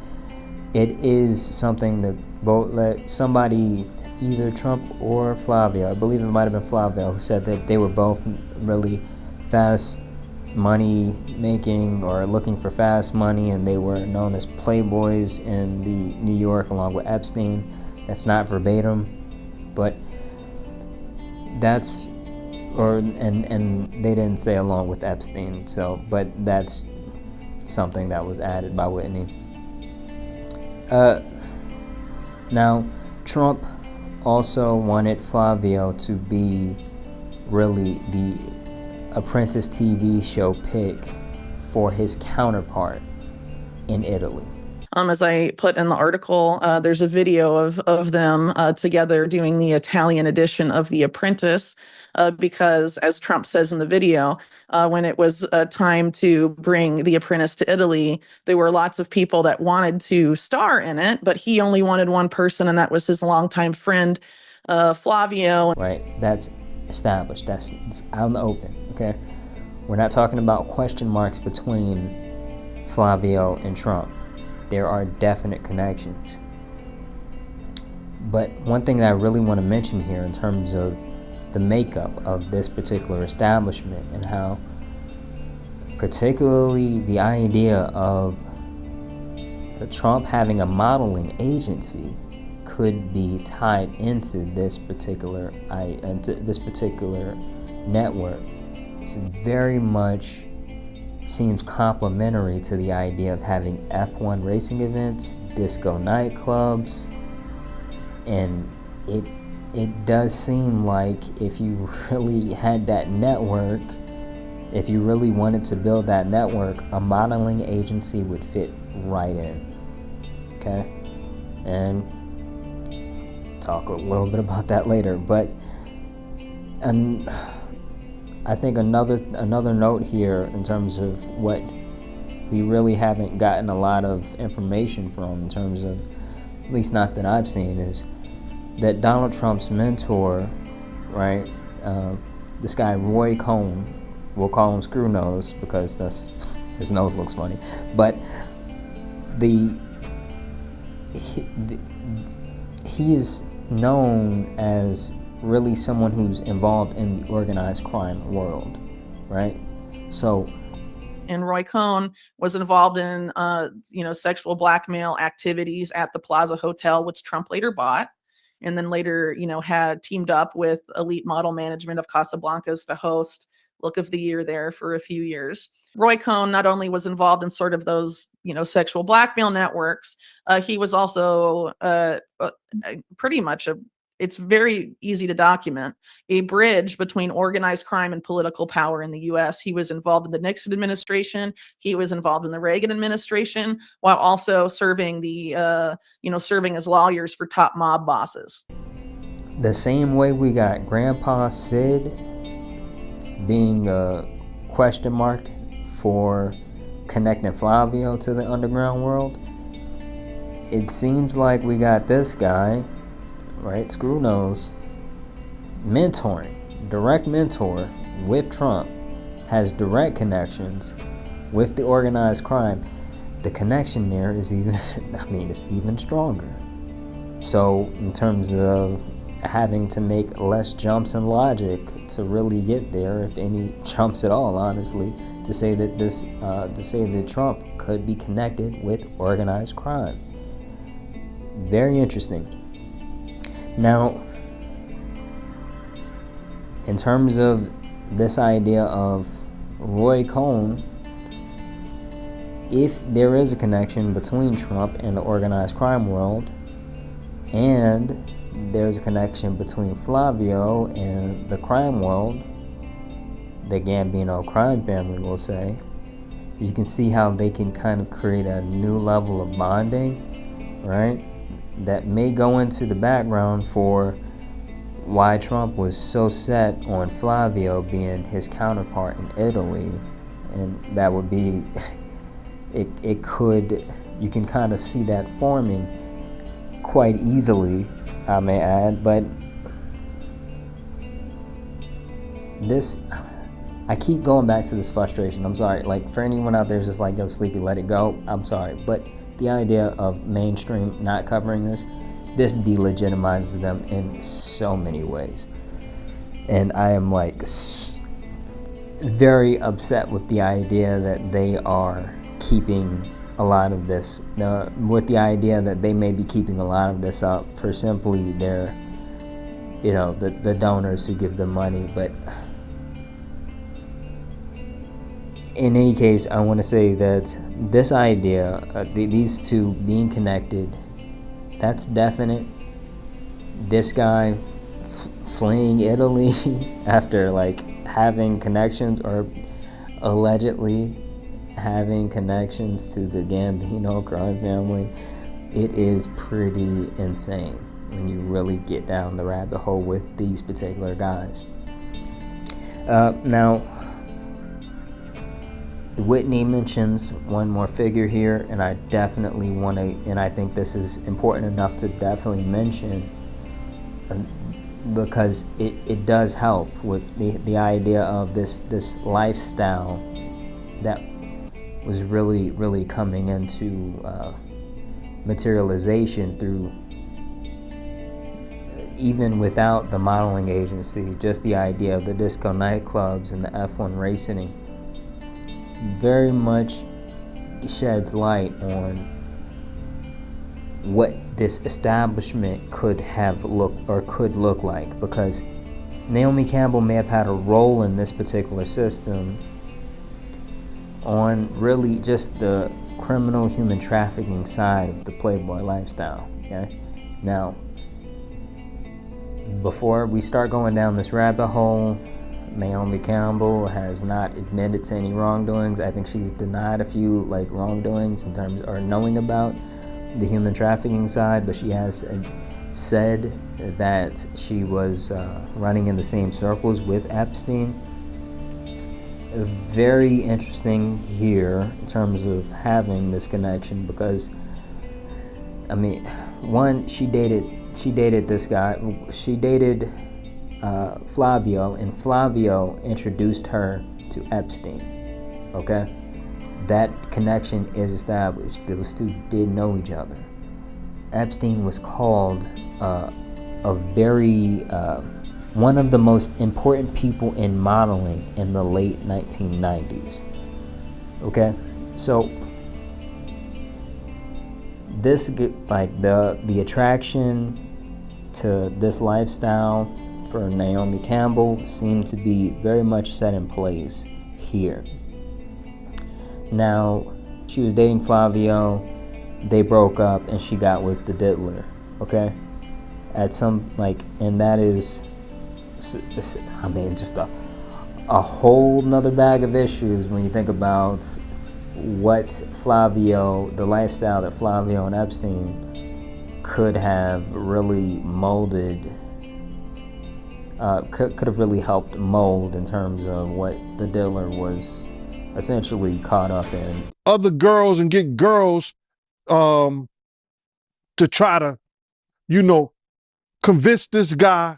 S6: it is something that somebody, either Trump or Flavio, I believe it might have been Flavio, who said that they were both really fast money making or looking for fast money, and they were known as playboys in the New York along with Epstein. That's not verbatim, but that's, and they didn't say along with Epstein, but that's something that was added by Whitney. Now, Trump also wanted Flavio to be really the Apprentice TV show pick for his counterpart in Italy.
S5: As I put in the article, there's a video of them together doing the Italian edition of The Apprentice, because, as Trump says in the video, when it was time to bring The Apprentice to Italy, there were lots of people that wanted to star in it, but he only wanted one person, and that was his longtime friend, Flavio.
S6: Right, that's established. It's out in the open, okay? We're not talking about question marks between Flavio and Trump. There are definite connections. But one thing that I really want to mention here in terms of the makeup of this particular establishment and how particularly the idea of Trump having a modeling agency could be tied into this particular network. It's very much seems complementary to the idea of having F1 racing events, disco nightclubs, and it does seem like if you really had that network, if you really wanted to build that network, a modeling agency would fit right in. Okay? And talk a little bit about that later, but I think another note here in terms of what we really haven't gotten a lot of information from, in terms of, at least not that I've seen, is that Donald Trump's mentor, right, this guy Roy Cohn, we'll call him Screw Nose because that's his nose looks funny, but he is known as really someone who's involved in the organized crime world, right? So,
S5: and Roy Cohn was involved in sexual blackmail activities at the Plaza Hotel, which Trump later bought, and then later had teamed up with elite model management of Casablancas to host Look of the Year there for a few years. Roy Cohn not only was involved in sort of those sexual blackmail networks, he was also pretty much it's very easy to document, a bridge between organized crime and political power in the U.S. He was involved in the Nixon administration. He was involved in the Reagan administration, while also serving serving as lawyers for top mob bosses.
S6: The same way we got Grandpa Sid being a question mark for connecting Flavio to the underground world, it seems like we got this guy, right, Screw Nose, direct mentor with Trump, has direct connections with the organized crime. The connection there is it's even stronger. So in terms of having to make less jumps in logic to really get there, if any jumps at all, honestly, to say that Trump could be connected with organized crime. Very interesting. Now, in terms of this idea of Roy Cohn, if there is a connection between Trump and the organized crime world, and there's a connection between Flavio and the crime world, the Gambino crime family, we'll say, you can see how they can kind of create a new level of bonding, right? That may go into the background for why Trump was so set on Flavio being his counterpart in Italy. And that would be, you can kind of see that forming quite easily, I may add. But I keep going back to this frustration. I'm sorry, like, for anyone out there who's just like, yo, Sleepy, let it go, I'm sorry. But the idea of mainstream not covering this delegitimizes them in so many ways. And I am very upset with the idea that they are keeping a lot of this, with the idea that they may be keeping a lot of this up for simply their, the donors who give them money. But in any case, I want to say that this idea, these two being connected, that's definite. This guy fleeing Italy after having connections, or allegedly having connections to the Gambino crime family, it is pretty insane when you really get down the rabbit hole with these particular guys. Now, Whitney mentions one more figure here, and I definitely want to, and I think this is important enough to definitely mention, because it does help with the idea of this lifestyle that was really coming into materialization through, even without the modeling agency, just the idea of the disco nightclubs and the F1 racing very much sheds light on what this establishment could look like, because Naomi Campbell may have had a role in this particular system on really just the criminal human trafficking side of the Playboy lifestyle. Okay, now before we start going down this rabbit hole, Naomi Campbell has not admitted to any wrongdoings. I think she's denied a few wrongdoings in terms or knowing about the human trafficking side, but she has said that she was running in the same circles with Epstein. Very interesting here in terms of having this connection, because I mean, one, she dated this guy. She dated Flavio, and Flavio introduced her to Epstein. Okay, that connection is established. Those two did know each other. Epstein was called a very one of the most important people in modeling in the late 1990s. Okay, so this the attraction to this lifestyle for Naomi Campbell seemed to be very much set in place here. Now, she was dating Flavio, they broke up, and she got with the diddler, okay? And that is, I mean, just a whole nother bag of issues when you think about what Flavio, the lifestyle that Flavio and Epstein could have really molded, could have really helped mold in terms of what the diddler was essentially caught up in.
S11: Other girls and get girls to try to, convince this guy,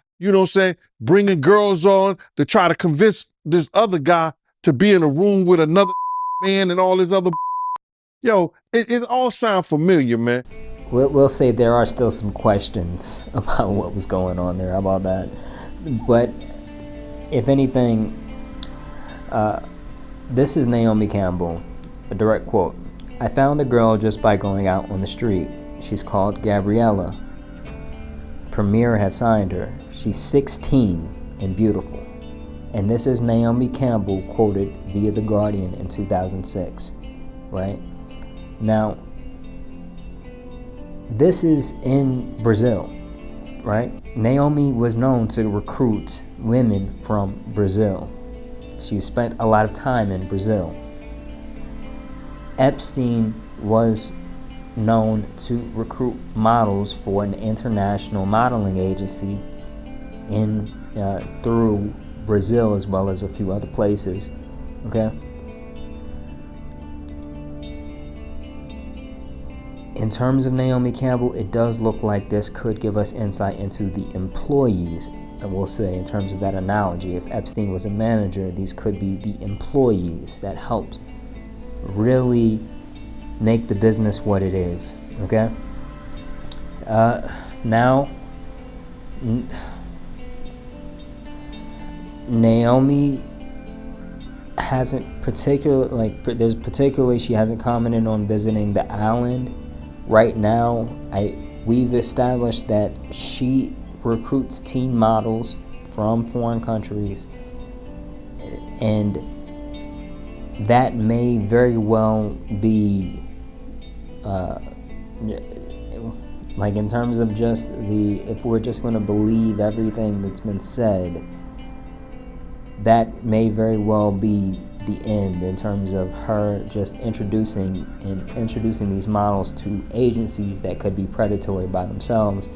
S11: bringing girls on to try to convince this other guy to be in a room with another man and all this other. Yo, it all sounds familiar, man.
S6: We'll say there are still some questions about what was going on there. How about that? But if anything, this is Naomi Campbell, a direct quote. "I found a girl just by going out on the street. She's called Gabriella. Premier have signed her. She's 16 and beautiful." And this is Naomi Campbell quoted via The Guardian in 2006, right? Now, this is in Brazil, right? Naomi was known to recruit women from Brazil. She spent a lot of time in Brazil. Epstein was known to recruit models for an international modeling agency through Brazil, as well as a few other places. Okay. In terms of Naomi Campbell, it does look like this could give us insight into the employees. I will say, in terms of that analogy, if Epstein was a manager, these could be the employees that helped really make the business what it is. Okay. Now, Naomi hasn't particularly she hasn't commented on visiting the island. Right now, we've established that she recruits teen models from foreign countries, and that may very well be in terms of just if we're just going to believe everything that's been said, that may very well be the end in terms of her just introducing these models to agencies that could be predatory by themselves,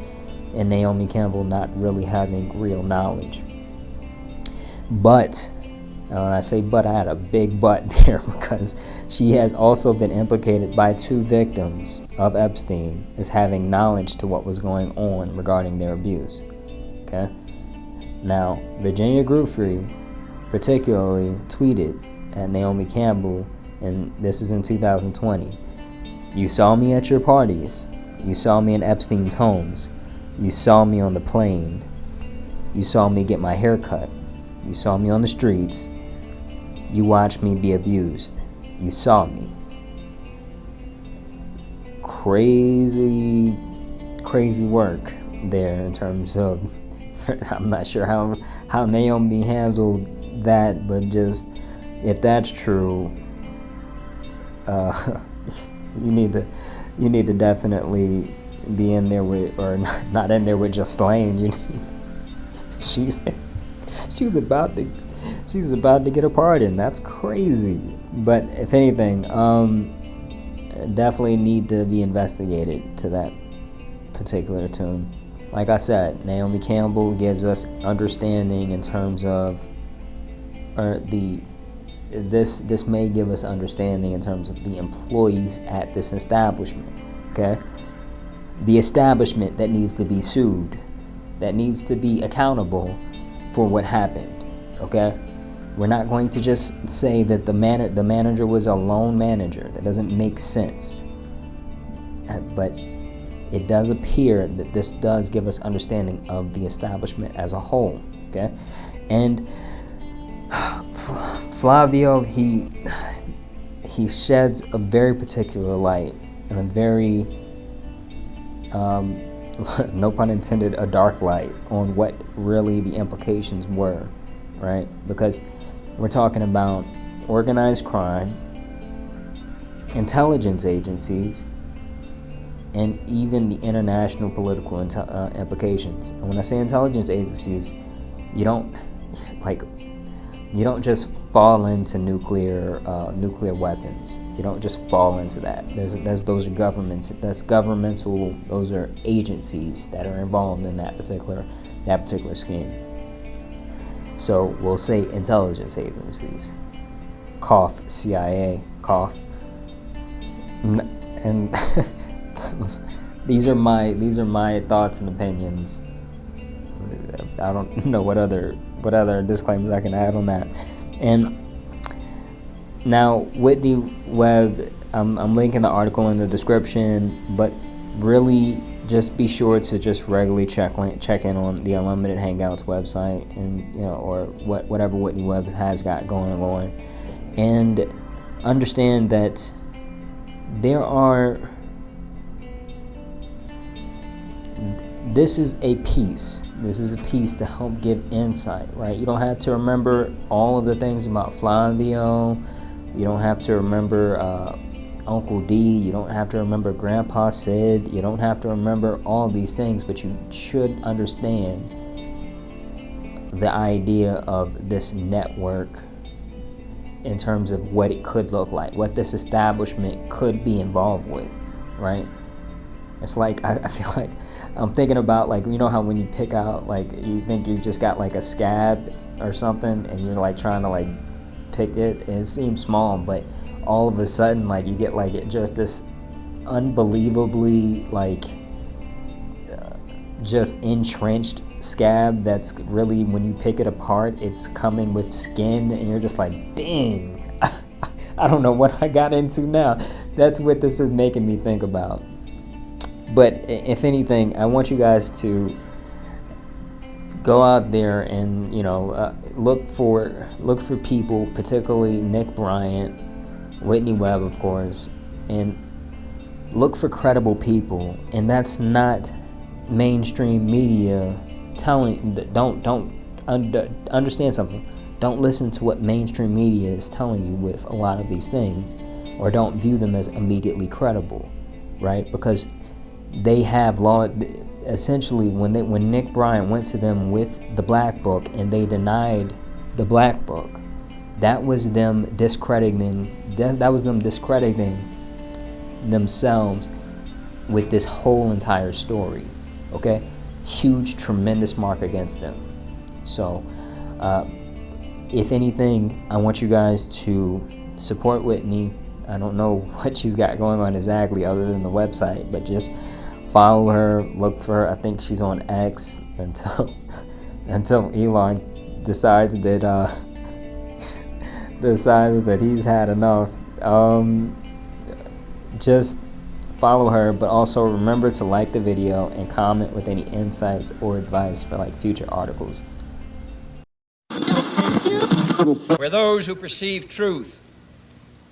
S6: and Naomi Campbell not really having real knowledge. But when I say but, I had a big but there, because she has also been implicated by 2 victims of Epstein as having knowledge to what was going on regarding their abuse. Okay? Now, Virginia Giuffre particularly tweeted at Naomi Campbell, and this is in 2020, "You saw me at your parties. You saw me in Epstein's homes. You saw me on the plane. You saw me get my hair cut. You saw me on the streets. You watched me be abused. You saw me." Crazy work there in terms of, I'm not sure how Naomi handled that, but just, if that's true, you need to definitely be in there with, or not in there with just slaying. She's about to get a pardon. That's crazy. But if anything, definitely need to be investigated to that particular tune. Like I said, Naomi Campbell gives us understanding in terms of, or this may give us understanding in terms of the employees at this establishment. Okay, the establishment that needs to be sued, that needs to be accountable for what happened. Okay, we're not going to just say that the manager was a lone manager. That doesn't make sense. But it does appear that this does give us understanding of the establishment as a whole. Okay, and Flavio, he sheds a very particular light, and a very no pun intended, a dark light on what really the implications were, right? Because we're talking about organized crime, intelligence agencies, and even the international political implications. And when I say intelligence agencies, you don't just fall into nuclear weapons. You don't just fall into that. Those are governments. That's governmental. Those are agencies that are involved in that particular scheme. So we'll say intelligence agencies. Cough, CIA, cough. And these are my thoughts and opinions. I don't know what other disclaimers I can add on that. And now Whitney Webb, I'm linking the article in the description, but really just be sure to just regularly check in on the Unlimited Hangouts website, and or whatever Whitney Webb has got going on, and understand that this is a piece. This is a piece to help give insight, right? You don't have to remember all of the things about Flavio. You don't have to remember Uncle D. You don't have to remember Grandpa Sid. You don't have to remember all of these things, but you should understand the idea of this network in terms of what it could look like, what this establishment could be involved with, right? It's like, I feel like I'm thinking about, like, how when you pick out, like, you think you just got like a scab or something, and you're like trying to like pick it, and it seems small, but all of a sudden, like, you get like just this unbelievably like just entrenched scab that's really, when you pick it apart, it's coming with skin, and you're just like, dang, I don't know what I got into now. That's what this is making me think about. But if anything, I want you guys to go out there and look for people, particularly Nick Bryant, Whitney Webb, of course, and look for credible people. And that's not mainstream media telling. Understand something. Don't listen to what mainstream media is telling you with a lot of these things, or don't view them as immediately credible, right? Because they have law. Essentially, when Nick Bryant went to them with the Black Book and they denied the Black Book, that was them discrediting that was them discrediting themselves with this whole entire story. Okay, huge, tremendous mark against them. So if anything, I want you guys to support Whitney. I don't know what she's got going on exactly other than the website, but just follow her, look for her. I think she's on X until Elon decides that he's had enough. Just follow her, but also remember to like the video and comment with any insights or advice for like future articles.
S1: Where those who perceive truth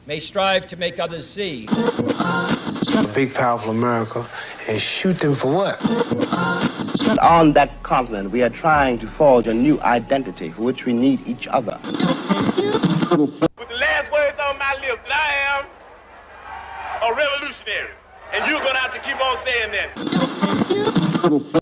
S1: may strive to make others see.
S2: A big, powerful America, and shoot them for what?
S3: On that continent, we are trying to forge a new identity for which we need each other.
S4: With the last words on my lips, that I am a revolutionary. And you're going to have to keep on saying that.